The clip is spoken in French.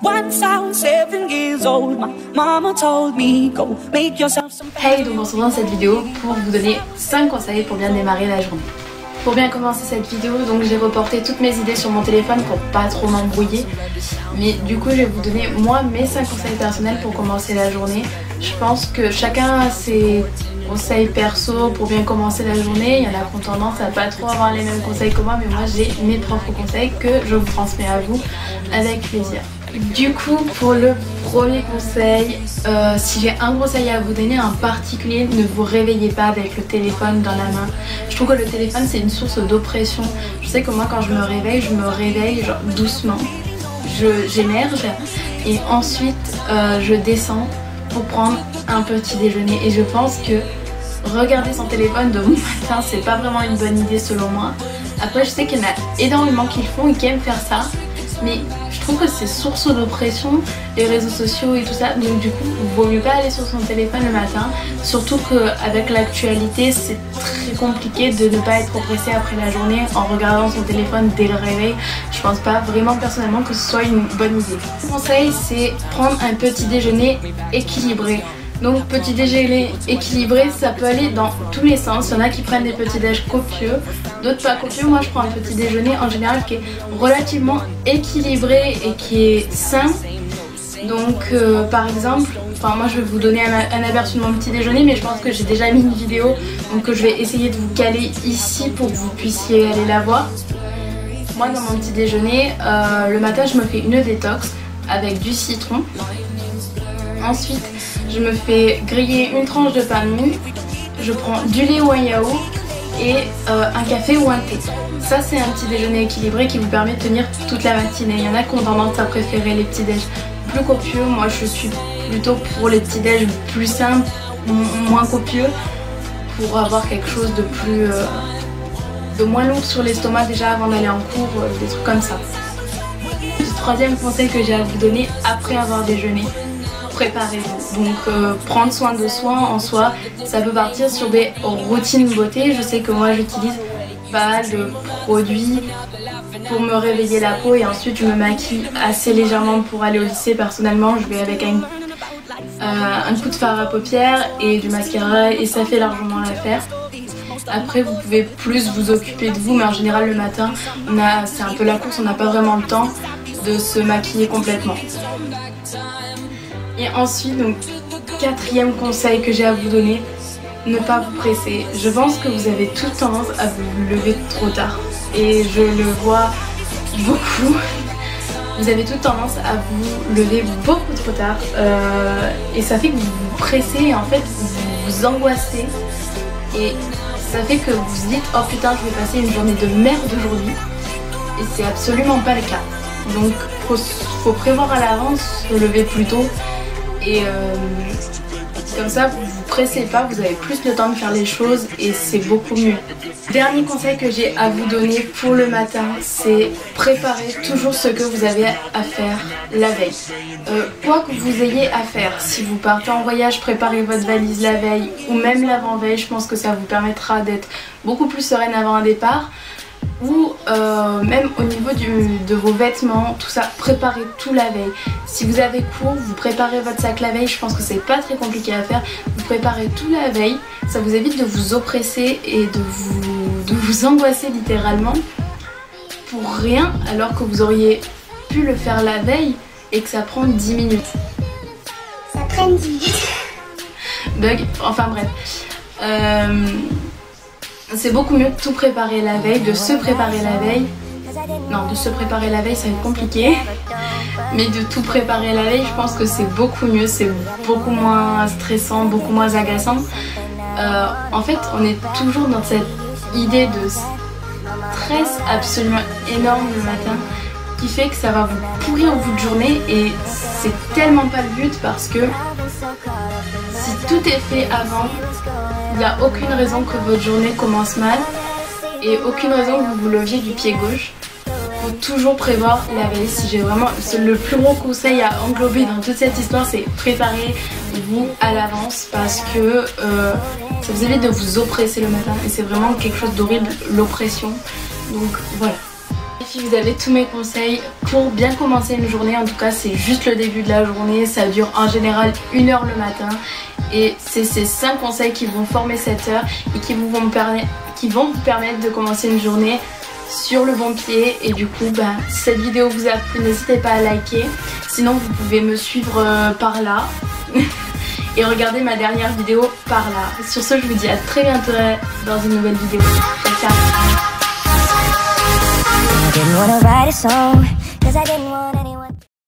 Hey, donc on se retrouve dans cette vidéo pour vous donner 5 conseils pour bien démarrer la journée. Pour bien commencer cette vidéo, donc j'ai reporté toutes mes idées sur mon téléphone pour pas trop m'embrouiller. Mais du coup je vais vous donner moi mes 5 conseils personnels pour commencer la journée. Je pense que chacun a ses conseils perso pour bien commencer la journée. Il y en a qui ont tendance à pas trop avoir les mêmes conseils que moi, mais moi j'ai mes propres conseils que je vous transmets à vous avec plaisir. Du coup pour le premier conseil, si j'ai un conseil à vous donner en particulier, ne vous réveillez pas avec le téléphone dans la main. Je trouve que le téléphone c'est une source d'oppression. Je sais que moi quand je me réveille genre doucement. J'émerge et ensuite je descends pour prendre un petit déjeuner. Et je pense que regarder son téléphone de bon matin c'est pas vraiment une bonne idée selon moi. Après je sais qu'il y en a énormément qui le font et qui aiment faire ça, mais je trouve que c'est source d'oppression, les réseaux sociaux et tout ça. Donc du coup il vaut mieux pas aller sur son téléphone le matin, surtout qu'avec l'actualité c'est très compliqué de ne pas être oppressé après la journée en regardant son téléphone dès le réveil. Je pense pas vraiment personnellement que ce soit une bonne idée. Le conseil c'est prendre un petit déjeuner équilibré. Donc petit déjeuner équilibré, ça peut aller dans tous les sens. Il y en a qui prennent des petits déj copieux, d'autres pas copieux. Moi je prends un petit déjeuner en général qui est relativement équilibré et qui est sain. Donc par exemple, moi je vais vous donner un aperçu de mon petit déjeuner, mais je pense que j'ai déjà mis une vidéo, donc je vais essayer de vous caler ici pour que vous puissiez aller la voir. Moi dans mon petit déjeuner, le matin je me fais une détox avec du citron. Ensuite je me fais griller une tranche de pain de mie, je prends du lait ou un yaourt et un café ou un thé. Ça c'est un petit déjeuner équilibré qui vous permet de tenir toute la matinée. Il y en a qui ont tendance à préférer les petits déj plus copieux. Moi je suis plutôt pour les petits déj plus simples, moins copieux, pour avoir quelque chose de plus de moins lourd sur l'estomac déjà avant d'aller en cours, des trucs comme ça. Le troisième conseil que j'ai à vous donner après avoir déjeuné, préparez-vous. Donc prendre soin de soi en soi, ça peut partir sur des routines beauté. Je sais que moi j'utilise pas mal de produits pour me réveiller la peau et ensuite je me maquille assez légèrement pour aller au lycée. Personnellement je vais avec un coup de fard à paupières et du mascara et ça fait largement l'affaire. Après vous pouvez plus vous occuper de vous, mais en général le matin c'est un peu la course, on n'a pas vraiment le temps de se maquiller complètement. Et ensuite, donc, quatrième conseil que j'ai à vous donner, ne pas vous presser. Je pense que vous avez toute tendance à vous lever trop tard. Et je le vois beaucoup. Vous avez toute tendance à vous lever beaucoup trop tard. Et ça fait que vous vous pressez et en fait vous vous angoissez. Et ça fait que vous vous dites oh putain je vais passer une journée de merde aujourd'hui. Et c'est absolument pas le cas. Donc faut prévoir à l'avance, se lever plus tôt. Et comme ça vous vous pressez pas, vous avez plus le temps de faire les choses et c'est beaucoup mieux. Dernier conseil que j'ai à vous donner pour le matin, c'est préparer toujours ce que vous avez à faire la veille. Quoi que vous ayez à faire, si vous partez en voyage, préparez votre valise la veille ou même l'avant-veille, je pense que ça vous permettra d'être beaucoup plus sereine avant un départ. Ou même au niveau de vos vêtements, tout ça, préparez tout la veille. Si vous avez cours, vous préparez votre sac la veille, je pense que c'est pas très compliqué à faire. Vous préparez tout la veille, ça vous évite de vous oppresser et de vous angoisser littéralement pour rien, alors que vous auriez pu le faire la veille et que ça prend 10 minutes. Ça traîne 10 minutes. Bug, enfin bref. C'est beaucoup mieux de tout préparer la veille, de se préparer la veille. Non, de se préparer la veille, ça va être compliqué. Mais de tout préparer la veille, je pense que c'est beaucoup mieux, c'est beaucoup moins stressant, beaucoup moins agaçant. En fait, on est toujours dans cette idée de stress absolument énorme le matin qui fait que ça va vous pourrir en bout de journée et c'est tellement pas le but parce que si tout est fait avant, il n'y a aucune raison que votre journée commence mal et aucune raison que vous vous leviez du pied gauche. Il faut toujours prévoir la veille. Si j'ai vraiment le plus gros conseil à englober dans toute cette histoire, c'est préparez-vous à l'avance parce que ça vous évite de vous oppresser le matin et c'est vraiment quelque chose d'horrible, l'oppression. Donc voilà. Si vous avez tous mes conseils pour bien commencer une journée, en tout cas c'est juste le début de la journée, ça dure en général 1 heure le matin et c'est ces 5 conseils qui vont former cette heure et qui vont vous permettre de commencer une journée sur le bon pied. Et du coup si cette vidéo vous a plu, n'hésitez pas à liker, sinon vous pouvez me suivre par là et regarder ma dernière vidéo par là. Sur ce, je vous dis à très bientôt dans une nouvelle vidéo. Ciao, ciao.